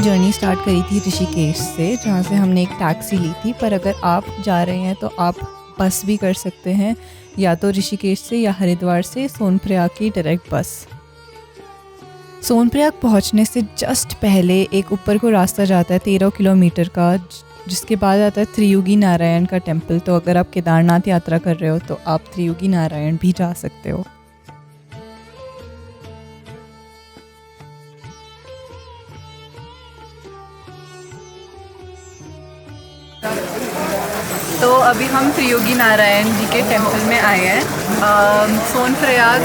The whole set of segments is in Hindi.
जर्नी स्टार्ट करी थी ऋषिकेश से, जहाँ से हमने एक टैक्सी ली थी। पर अगर आप जा रहे हैं तो आप बस भी कर सकते हैं, या तो ऋषिकेश से या हरिद्वार से सोनप्रयाग की डायरेक्ट बस। सोनप्रयाग पहुँचने से जस्ट पहले एक ऊपर को रास्ता जाता है 13 किलोमीटर का, जिसके बाद आता है त्रियुगी नारायण का टेम्पल। तो अगर आप केदारनाथ यात्रा कर रहे हो तो आप त्रियुगी नारायण भी जा सकते हो। तो अभी हम त्रियोगी नारायण जी के टेम्पल में आए हैं। सोनप्रयाग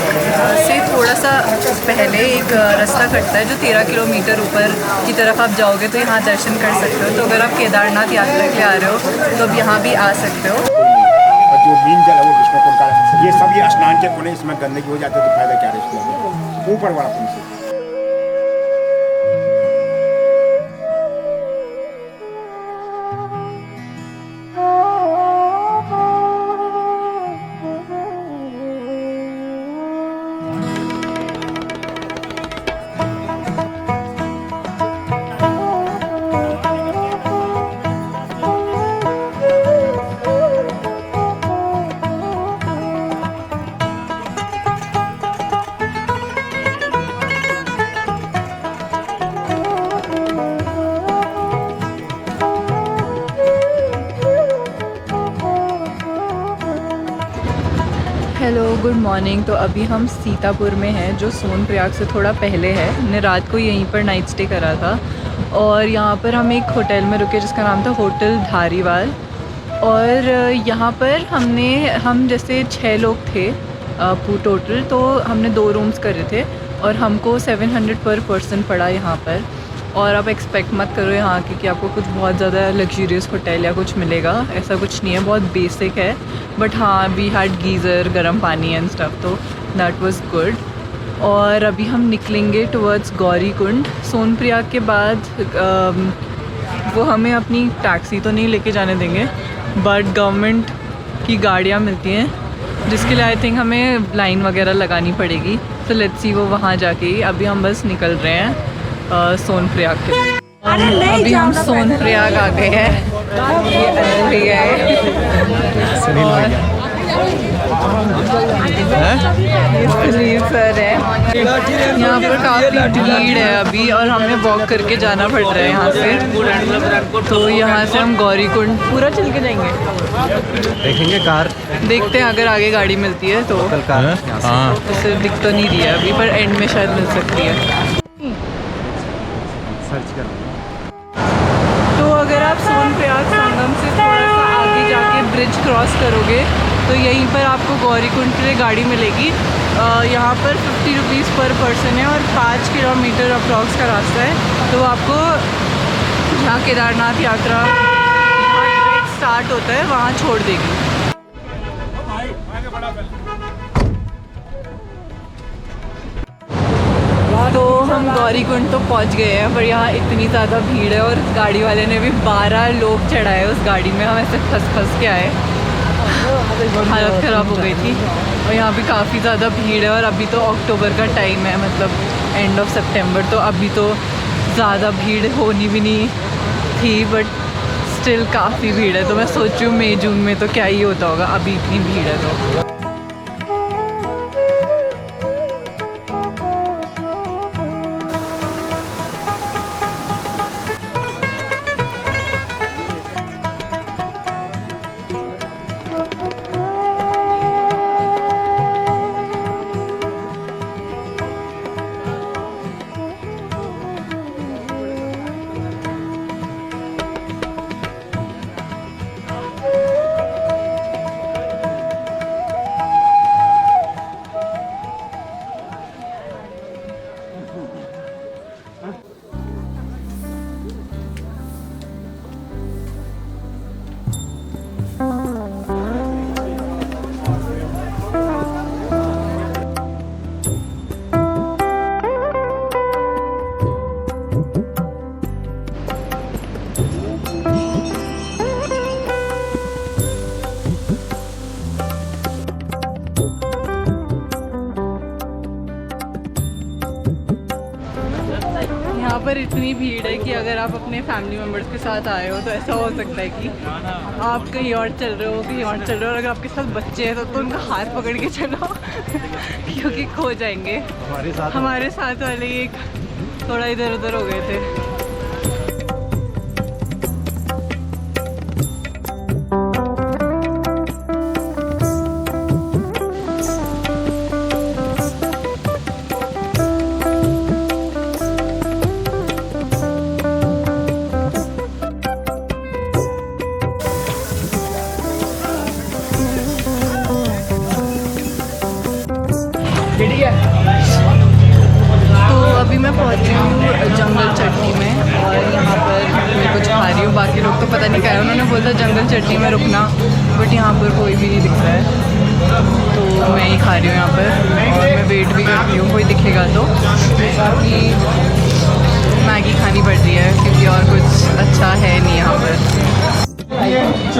से थोड़ा सा पहले एक रास्ता कटता है जो 13 किलोमीटर ऊपर की तरफ आप जाओगे तो यहाँ दर्शन कर सकते हो। तो अगर आप केदारनाथ यात्रा के लिए आ रहे हो तो अब यहाँ भी आ सकते हो। जो मीन जल है वो विष्णुपुर का, ये सब ये स्नान के पुण्य, इसमें गंदगी हो जाती है तो फायदा क्या है इसको, ऊपर वाला पुण्य से। Hello, good morning. तो अभी हम सीतापुर में हैं, जो सोनप्रयाग से थोड़ा पहले है। हमने रात को यहीं पर नाइट स्टे करा था और यहाँ पर हम एक होटल में रुके जिसका नाम था होटल धारीवाल। और यहाँ पर हम जैसे 6 लोग थे टोटल, तो हमने 2 रूम्स करे थे और हमको 700 पर पर्सन पड़ा यहाँ पर। और आप एक्सपेक्ट मत करो यहाँ की कि आपको कुछ बहुत ज़्यादा लग्जरियस होटल या कुछ मिलेगा, ऐसा कुछ नहीं है, बहुत बेसिक है। बट हाँ, वी हैड गीज़र, गर्म पानी एंड स्टफ, तो दैट वाज गुड। और अभी हम निकलेंगे टुवर्ड्स गौरीकुंड। सोनप्रयाग के बाद वो हमें अपनी टैक्सी तो नहीं लेके जाने देंगे, बट गवर्नमेंट की गाड़ियाँ मिलती हैं जिसके लिए आई थिंक हमें लाइन वगैरह लगानी पड़ेगी। तो लेट्स सी वो वहाँ जाके। अभी हम बस निकल रहे हैं सोनप्रयाग के लिए। अभी हम सोनप्रयाग आ गए हैं। ये अनिल भैया है और ये सुनील सर है। यहाँ पर काफ़ी भीड़ है अभी और हमें वॉक करके जाना पड़ रहा है यहाँ से। तो यहाँ से हम गौरीकुंड पूरा चल के जाएंगे, देखेंगे कार, देखते हैं अगर आगे गाड़ी मिलती है तो। कार उसे दिख तो नहीं रही है अभी, पर एंड में शायद मिल सकती है। सर्च कर। तो अगर आप सोनप्रयाग संगम से थोड़ा सा आगे जाके ब्रिज क्रॉस करोगे तो यहीं पर आपको गौरीकुंड के लिए गाड़ी मिलेगी। यहाँ पर 50 रुपीज़ पर पर्सन है और 5 किलोमीटर अप्रॉक्स का रास्ता है। तो आपको जहाँ केदारनाथ यात्रा स्टार्ट होता है वहाँ छोड़ देगी। तो हम गौरीकुंड तो पहुंच गए हैं, पर यहाँ इतनी ज़्यादा भीड़ है और गाड़ी वाले ने भी 12 लोग चढ़ाए उस गाड़ी में। हम ऐसे फंस के आए, हालत ख़राब हो गई थी। और यहाँ भी काफ़ी ज़्यादा भीड़ है और अभी तो अक्टूबर का टाइम है, मतलब एंड ऑफ सितंबर, तो अभी तो ज़्यादा भीड़ होनी भी नहीं थी, बट स्टिल काफ़ी भीड़ है। तो मैं सोच रही हूँ मई जून में तो क्या ही होता होगा, अभी इतनी भीड़ है तो। पर इतनी भीड़ है कि अगर आप अपने फैमिली मेम्बर्स के साथ आए हो तो ऐसा हो सकता है कि आप कहीं और चल रहे हो, कहीं और चल रहे हो, और अगर आपके साथ बच्चे हैं तो उनका हाथ पकड़ के चलो क्योंकि खो जाएंगे। हमारे साथ वाले एक थोड़ा इधर उधर हो गए थे। तो अभी मैं पहुंची हूँ जंगल चटनी में और यहाँ पर मैं कुछ खा रही हूँ। बाकी लोग तो पता नहीं क्या है, उन्होंने बोला जंगल चटनी में रुकना, बट यहाँ पर कोई भी नहीं दिख रहा है तो मैं ही खा रही हूँ यहाँ पर। और मैं वेट भी करती हूँ, कोई दिखेगा तो। बाकी मैगी खानी पड़ रही है क्योंकि और कुछ अच्छा है नहीं यहाँ पर।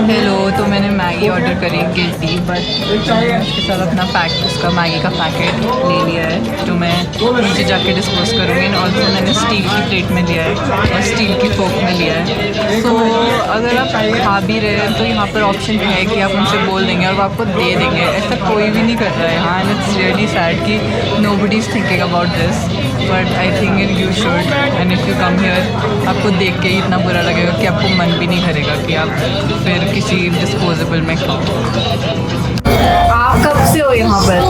हेलो, तो मैंने मैगी ऑर्डर करी गिल्टी, बट उसके साथ अपना उसका मैगी का पैकेट ले लिया है जो मैं नीचे जाके डिस्पोज करूँगी। और तो मैंने स्टील की प्लेट में लिया है और स्टील की फोक में लिया है। तो अगर आप खा भी रहे हैं तो यहाँ पर ऑप्शन है कि आप उनसे बोल देंगे और वो आपको दे देंगे। ऐसा कोई भी नहीं कर रहा है यहाँ, एंड इट्स रियली सैड कि nobody is thinking about this, but I think you should. And if you come here, आपको देख के ही इतना बुरा लगेगा कि आपको मन भी नहीं करेगा कि आप फिर किसी डिस्पोजेबल में खाओ। आप कब से हो यहाँ पर?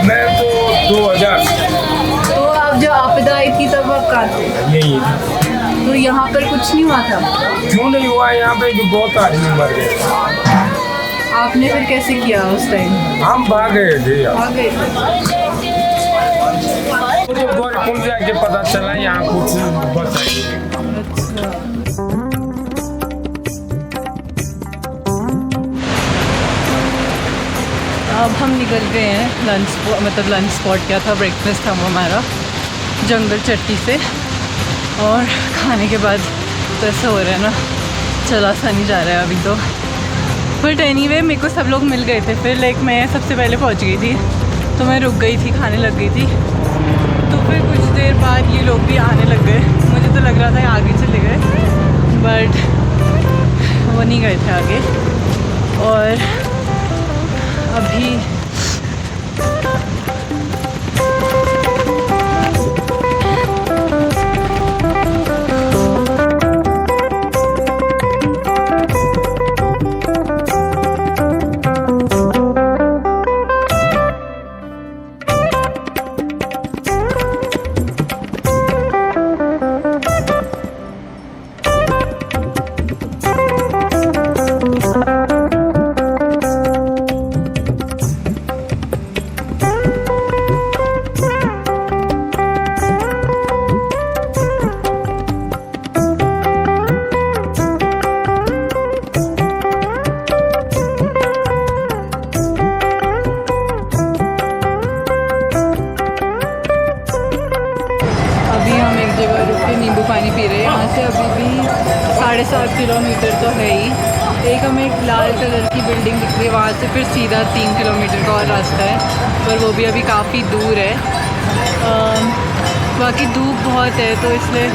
मैं तो 2000। तो आप जब आपदा आई थी तब आप कहाँ थे? यही तो यहाँ पर कुछ नहीं हुआ था? क्यों नहीं हुआ? यहाँ पे तो बहुत आदमी मर गए। आपने फिर कैसे किया उस टाइम? हम भाग गए थे। भाग गए थे? मुझे गोरखपुर जाके पता चला यहाँ कुछ बचा। अब हम निकल गए हैं लंच स्पॉट क्या था, ब्रेकफास्ट था वो हमारा जंगल चट्टी से। और खाने के बाद तो ऐसा हो रहा है ना, चला सा नहीं जा रहा है अभी तो। बट एनीवे मेरे को सब लोग मिल गए थे फिर। लाइक मैं सबसे पहले पहुंच गई थी तो मैं रुक गई थी, खाने लग गई थी। तो फिर कुछ देर बाद ये लोग भी आने लग गए। मुझे तो लग रहा था आगे चले गए, बट वो नहीं गए थे आगे। और अभी पानी पी रहे हैं। यहाँ से अभी भी 7.5 किलोमीटर तो है ही। एक हमें एक लाल कलर की बिल्डिंग दिख रही है, वहाँ से फिर सीधा 3 किलोमीटर का और रास्ता है, पर वो भी अभी काफ़ी दूर है। बाकी धूप बहुत है तो इसलिए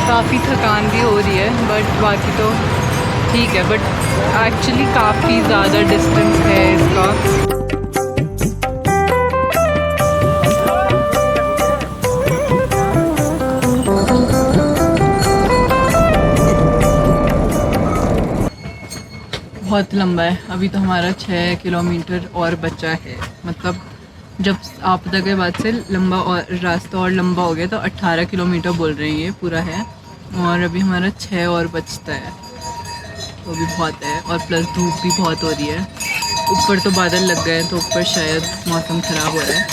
काफ़ी थकान भी हो रही है, बट बाकी तो ठीक है। बट एक्चुअली काफ़ी ज़्यादा डिस्टेंस है इसका। बहुत लंबा है। अभी तो हमारा 6 किलोमीटर और बचा है। मतलब जब आपदा के बाद से लंबा और रास्ता और लंबा हो गया तो 18 किलोमीटर बोल रहे हैं ये पूरा है, और अभी हमारा 6 और बचता है। वो भी बहुत है, और प्लस धूप भी बहुत हो रही है। ऊपर तो बादल लग गए तो ऊपर शायद मौसम ख़राब हो रहा है,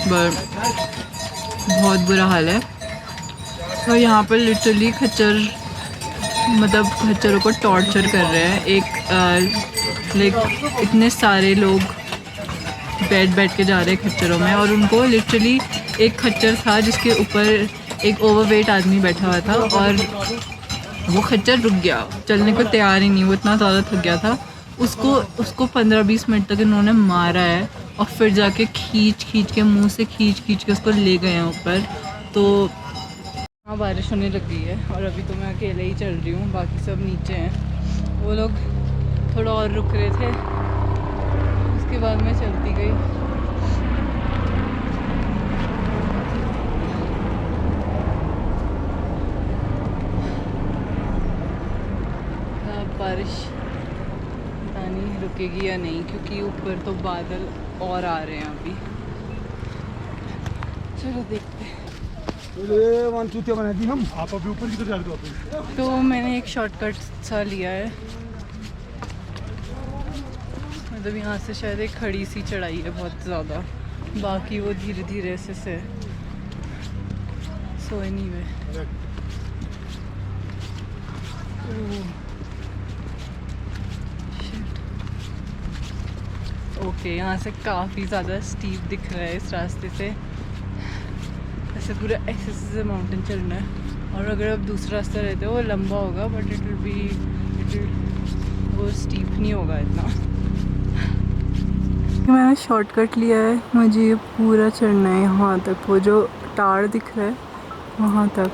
बट बहुत बुरा हाल है। तो यहाँ पर लिटरली खच्चरों को टॉर्चर कर रहे हैं। लाइक इतने सारे लोग बैठ के जा रहे हैं खच्चरों में, और उनको लिटरली एक खच्चर था जिसके ऊपर एक ओवरवेट आदमी बैठा हुआ था, और वो खच्चर रुक गया, चलने को तैयार ही नहीं, वो इतना ज़्यादा थक गया था। उसको 15-20 मिनट तक इन्होंने मारा है, और फिर जाके खींच के मुंह से खींच के उसको ले गए हैं ऊपर। तो हाँ बारिश होने लग गई है और अभी तो मैं अकेले ही चल रही हूँ, बाकी सब नीचे हैं। वो लोग थोड़ा और रुक रहे थे, उसके बाद मैं चलती गई। अब बारिश पता नहीं रुकेगी या नहीं, क्योंकि ऊपर तो बादल और आ रहे हैं अभी। चलो देखते हैं। बना दी हम, आप अभी ऊपर की तरफ जा रहे हो। तो मैंने एक शॉर्टकट सा लिया है, मतलब यहाँ से शायद एक खड़ी सी चढ़ाई है बहुत ज़्यादा, बाकी वो धीरे धीरे से सो एनीवे। ओके, यहाँ से काफ़ी ज़्यादा स्टीप दिख रहा है इस रास्ते से, ऐसे पूरा ऐसे से माउंटेन चलना है। और अगर अब दूसरा रास्ता रहता है वो लंबा होगा, बट इट विल वो स्टीप नहीं होगा इतना। मैंने शॉर्टकट लिया है, मुझे ये पूरा चढ़ना है यहाँ तक, वो जो टार दिख रहा है वहाँ तक।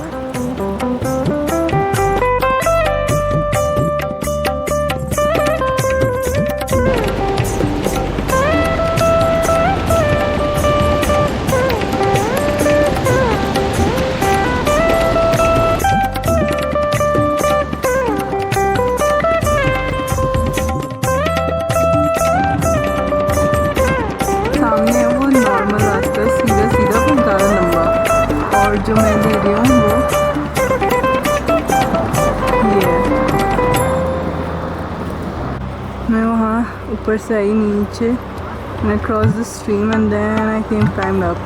जो मैं ले रही हूँ वो ये है। मैं वहाँ ऊपर से आई नीचे, मैं cross the stream and then I came climbed up.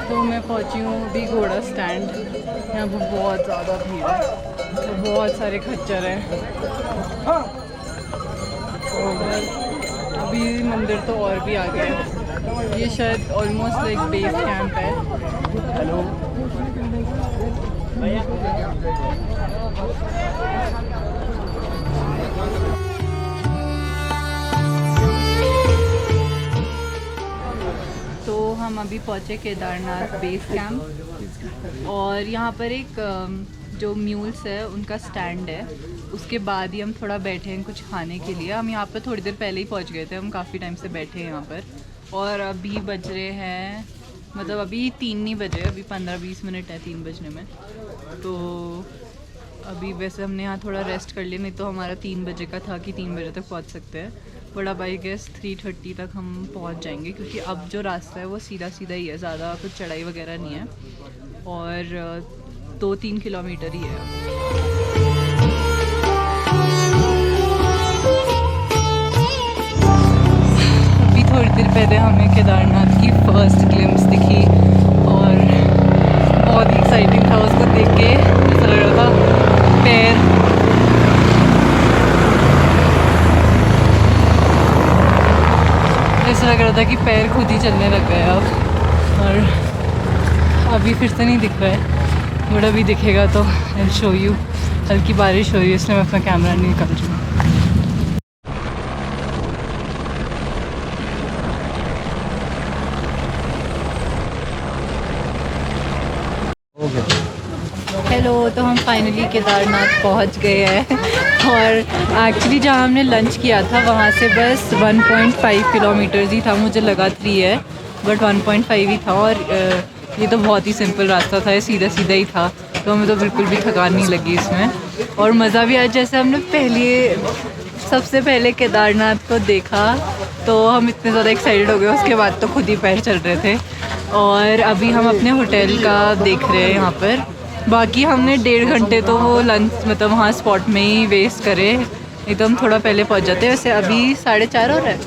तो मैं पहुंची हूँ अभी घोड़ा स्टैंड। यहाँ पर बहुत ज़्यादा भीड़ है, तो बहुत सारे खच्चर हैं। अभी मंदिर तो और भी आगे है, ये शायद ऑलमोस्ट लाइक बेस कैंप है। हेलो तो हम अभी पहुँचे केदारनाथ बेस कैंप, और यहाँ पर एक जो म्यूल्स है उनका स्टैंड है, उसके बाद ही हम थोड़ा बैठे हैं कुछ खाने के लिए। हम यहाँ पर थोड़ी देर पहले ही पहुँच गए थे, हम काफ़ी टाइम से बैठे हैं यहाँ पर। और अभी बज रहे हैं, मतलब अभी 3 नहीं बजे, अभी 15-20 मिनट है 3 बजने में। तो अभी वैसे हमने यहाँ थोड़ा रेस्ट कर लिया, नहीं तो हमारा 3 बजे का था कि 3 बजे तक पहुँच सकते हैं, बट अब आई गेस 3:30 तक हम पहुँच जाएंगे, क्योंकि अब जो रास्ता है वो सीधा सीधा ही है, ज़्यादा कुछ चढ़ाई वगैरह नहीं है, और 2-3 किलोमीटर ही है। अभी थोड़ी देर पहले हमें केदारनाथ की फर्स्ट ग्लिम्स दिखी और बहुत ही एक्साइटिंग था उसको देख के। ऐसा लग रहा था पैर ऐसा लग रहा था कि पैर खुद ही चलने लग गए अब, और अभी फिर से नहीं दिख रहा है, बट अभी दिखेगा तो आई शो यू। हल्की बारिश हो रही है इसलिए मैं अपना कैमरा नहीं निकाल रही हूँ। हेलो, तो हम फाइनली केदारनाथ पहुंच गए हैं, और एक्चुअली जहाँ हमने लंच किया था वहाँ से बस 1.5 किलोमीटर्स ही था, मुझे लगा 3 है बट 1.5 ही था। और ये तो बहुत ही सिंपल रास्ता था, सीधा सीधा ही था, तो हमें तो बिल्कुल भी थकान नहीं लगी इसमें, और मज़ा भी आया। जैसे हमने सबसे पहले केदारनाथ को देखा तो हम इतने ज़्यादा एक्साइटेड हो गए, उसके बाद तो खुद ही पैर चल रहे थे। और अभी हम अपने होटल का देख रहे हैं यहाँ पर। बाकी हमने 1.5 घंटे तो वो लंच मतलब वहाँ स्पॉट में ही वेस्ट करे, नहीं तो हम थोड़ा पहले पहुँच जाते। वैसे अभी 4:30 हो रहा है,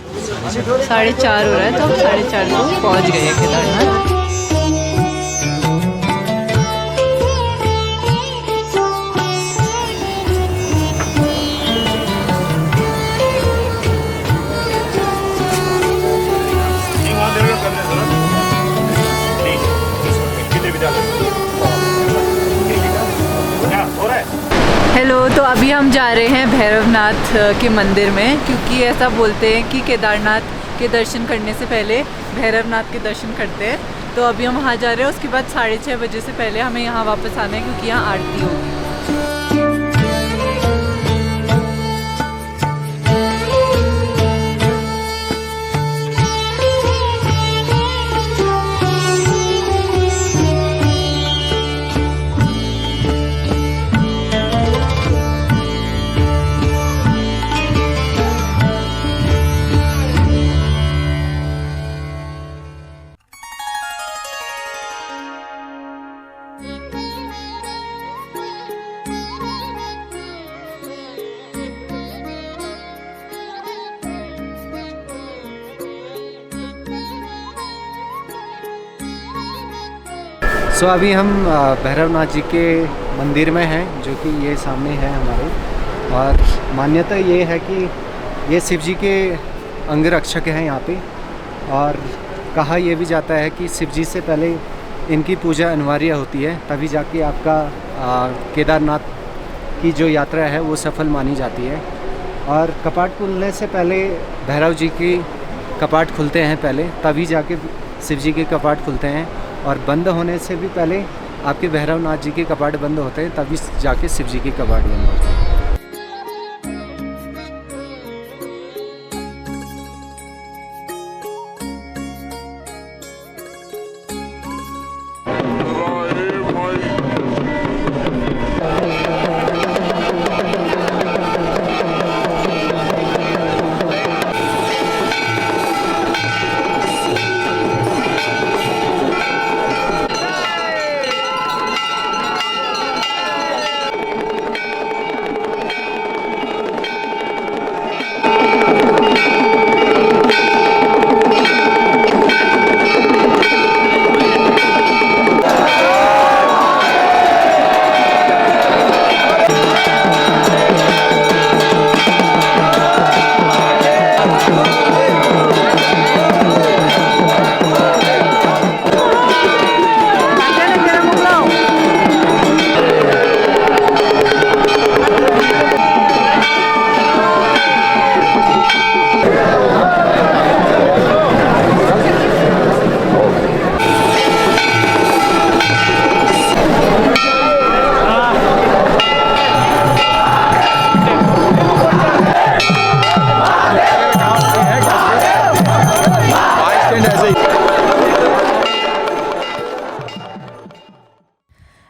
4:30 हो रहा है, तो हम 4:30 को पहुँच गए हैं केदारनाथ। केदारनाथ के मंदिर में, क्योंकि ऐसा बोलते हैं कि केदारनाथ के दर्शन करने से पहले भैरवनाथ के दर्शन करते हैं। तो अभी हम वहाँ जा रहे हैं, उसके बाद 6:30 बजे से पहले हमें यहाँ वापस आना है क्योंकि यहाँ आरती होगी। सो अभी हम भैरवनाथ जी के मंदिर में हैं, जो कि ये सामने है हमारे। और मान्यता ये है कि ये शिव जी के अंगरक्षक हैं यहाँ पे। और कहा यह भी जाता है कि शिव जी से पहले इनकी पूजा अनिवार्य होती है, तभी जाके आपका केदारनाथ की जो यात्रा है वो सफल मानी जाती है। और कपाट खुलने से पहले भैरव जी की कपाट खुलते हैं पहले, तभी जाके शिव जी के कपाट खुलते हैं। और बंद होने से भी पहले आपके भैरवनाथ जी के कपाट बंद होते हैं, तभी जाके शिव जी के कपाट बंद होते हैं।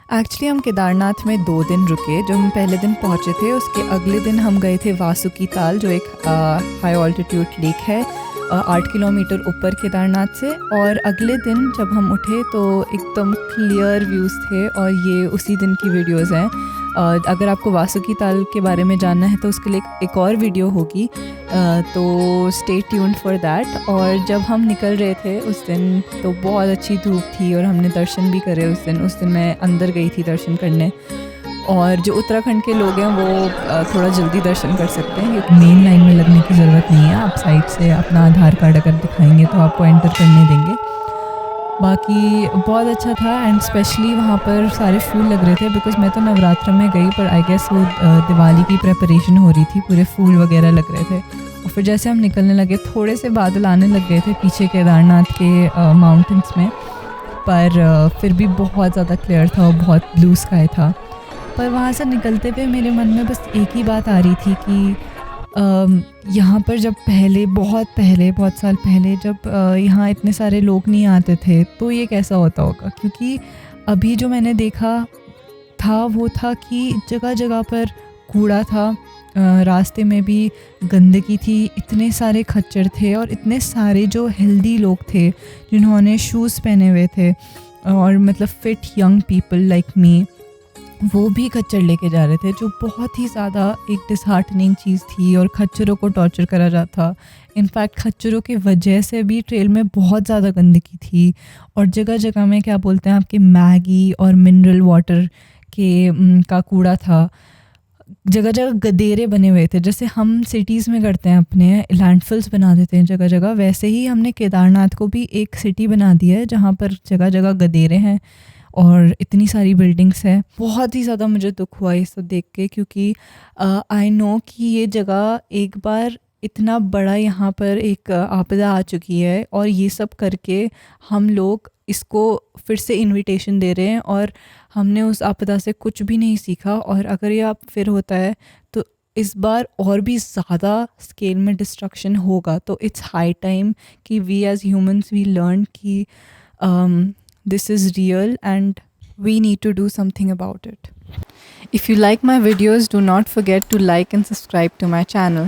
एक्चुअली हम केदारनाथ में 2 दिन रुके। जब हम पहले दिन पहुँचे थे उसके अगले दिन हम गए थे वासुकी ताल, जो एक हाई ऑल्टीट्यूड लेक है 8 किलोमीटर ऊपर केदारनाथ से। और अगले दिन जब हम उठे तो एकदम क्लियर व्यूज़ थे, और ये उसी दिन की वीडियोज़ हैं। अगर आपको वासुकी ताल के बारे में जानना है तो उसके लिए एक और वीडियो होगी, तो स्टे ट्यून्ड फॉर दैट। और जब हम निकल रहे थे उस दिन तो बहुत अच्छी धूप थी और हमने दर्शन भी करे उस दिन मैं अंदर गई थी दर्शन करने। और जो उत्तराखंड के लोग हैं वो थोड़ा जल्दी दर्शन कर सकते हैं, क्योंकि मेन लाइन में लगने की ज़रूरत नहीं है। आप साइड से अपना आधार कार्ड अगर दिखाएंगे तो आपको एंटर करने देंगे। बाकी बहुत अच्छा था, एंड स्पेशली वहाँ पर सारे फूल लग रहे थे, बिकॉज़ मैं तो नवरात्र में गई, पर आई गेस वो दिवाली की प्रेपरेशन हो रही थी, पूरे फूल वगैरह लग रहे थे। और फिर जैसे हम निकलने लगे थोड़े से बादल आने लग गए थे पीछे केदारनाथ के माउंटेंस में, पर फिर भी बहुत ज़्यादा क्लियर था और बहुत ब्लू स्काई था। पर वहाँ से निकलते हुए मेरे मन में बस एक ही बात आ रही थी कि यहाँ पर जब बहुत साल पहले जब यहाँ इतने सारे लोग नहीं आते थे तो ये कैसा होता होगा। क्योंकि अभी जो मैंने देखा था वो था कि जगह जगह पर कूड़ा था, रास्ते में भी गंदगी थी, इतने सारे खच्चर थे, और इतने सारे जो हेल्दी लोग थे जिन्होंने शूज़ पहने हुए थे, और मतलब fit young people like me, वो भी खच्चर लेके जा रहे थे, जो बहुत ही ज़्यादा एक डिसहार्टनिंग चीज़ थी। और खच्चरों को टॉर्चर करा जाता था। इनफैक्ट खच्चरों की वजह से भी ट्रेल में बहुत ज़्यादा गंदगी थी, और जगह जगह में क्या बोलते हैं आपके मैगी और मिनरल वाटर का कूड़ा था। जगह जगह गदेरे बने हुए थे, जैसे हम सिटीज़ में करते हैं अपने लैंडफिल्स बना देते हैं जगह जगह, वैसे ही हमने केदारनाथ को भी एक सिटी बना दिया है जहाँ पर जगह जगह गदेरे हैं। और इतनी सारी बिल्डिंग्स हैं। बहुत ही ज़्यादा मुझे दुख हुआ ये सब देख के, क्योंकि आई नो कि ये जगह एक बार इतना बड़ा यहाँ पर एक आपदा आ चुकी है और ये सब करके हम लोग इसको फिर से इनविटेशन दे रहे हैं और हमने उस आपदा से कुछ भी नहीं सीखा। और अगर ये अब फिर होता है तो इस बार और भी ज़्यादा स्केल में डिस्ट्रक्शन होगा। तो इट्स हाई टाइम कि we as humans we learn कि this is real and we need to do something about it. If you like my videos, do not forget to like and subscribe to my channel.